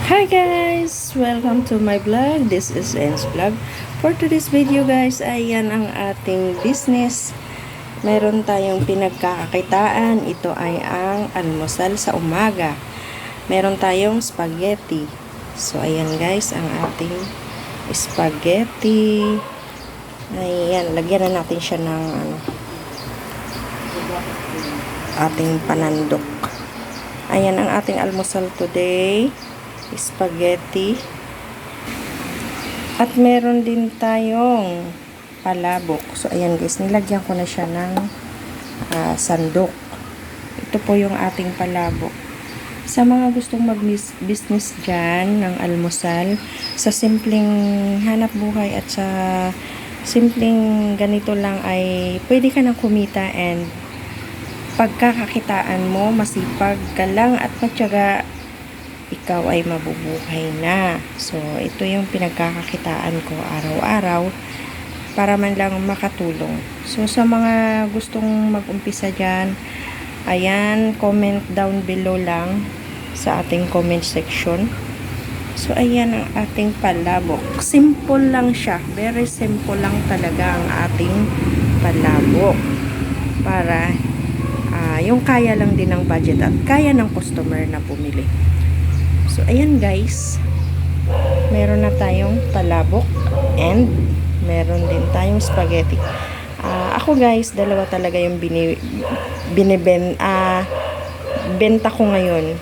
Hi guys! Welcome to my vlog. This is En's vlog. For today's video guys, ayan ang ating business. Meron tayong pinagkakakitaan. Ito ay ang almusal sa umaga. Meron tayong spaghetti. So ayan guys, ang ating spaghetti. Ayan, lagyan na natin siya ng ating panandok. Ayan ang ating almusal today. Spaghetti. At meron din tayong palabok. So, ayan guys, nilagyan ko na siya ng sandok. Ito po yung ating palabok. Sa mga gustong mag-business dyan ng almusal, sa simpleng hanap buhay at sa simpleng ganito lang ay pwede ka nang kumita and pagkakakitaan mo, masipag ka lang at matyaga, ikaw ay mabubuhay na. So, ito yung pinagkakakitaan ko araw-araw para man lang makatulong. So, sa mga gustong mag-umpisa dyan, ayan, comment down below lang sa ating comment section. So, ayan ang ating palabok. Simple lang siya. Very simple lang talaga ang ating palabok. Para yung kaya lang din ng budget at kaya ng customer na bumili. So, ayan guys, meron na tayong palabok and meron din tayong spaghetti. Ako guys, dalawa talaga yung benta ko ngayon.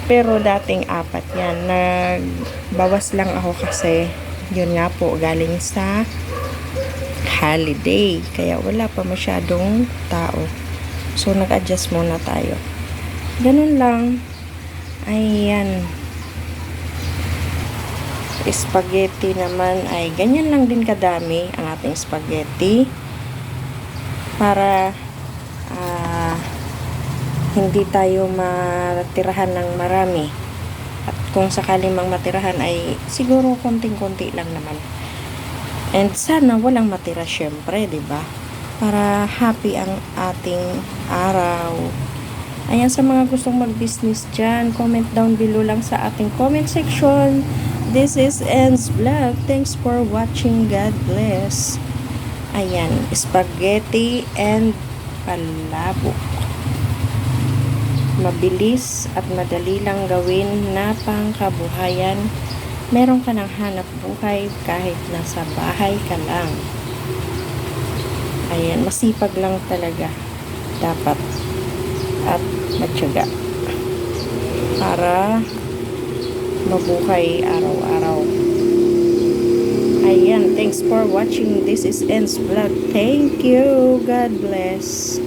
Pero dating apat yan. Nagbawas lang ako kasi yun nga po, galing sa holiday. Kaya wala pa masyadong tao. So, nag-adjust muna tayo. Ganun lang. Ayan. Spaghetti naman ay ganyan lang din kadami ang ating spaghetti. Para hindi tayo matirahan ng marami. At kung sakaling mang matirahan ay siguro konting-konti lang naman. And sana walang matira syempre, 'di ba? Para happy ang ating araw. Ayan, sa mga gustong mag-business dyan, comment down below lang sa ating comment section. This is En's vlog. Thanks for watching. God bless. Ayan, spaghetti and palabok. Mabilis at madali lang gawin na pangkabuhayan. Meron ka ng hanap buhay kahit nasa bahay ka lang. Ayan, masipag lang talaga. Dapat. At matyaga para mabuhay araw-araw. Ayan, thanks for watching. This is En's vlog. Thank you. God bless.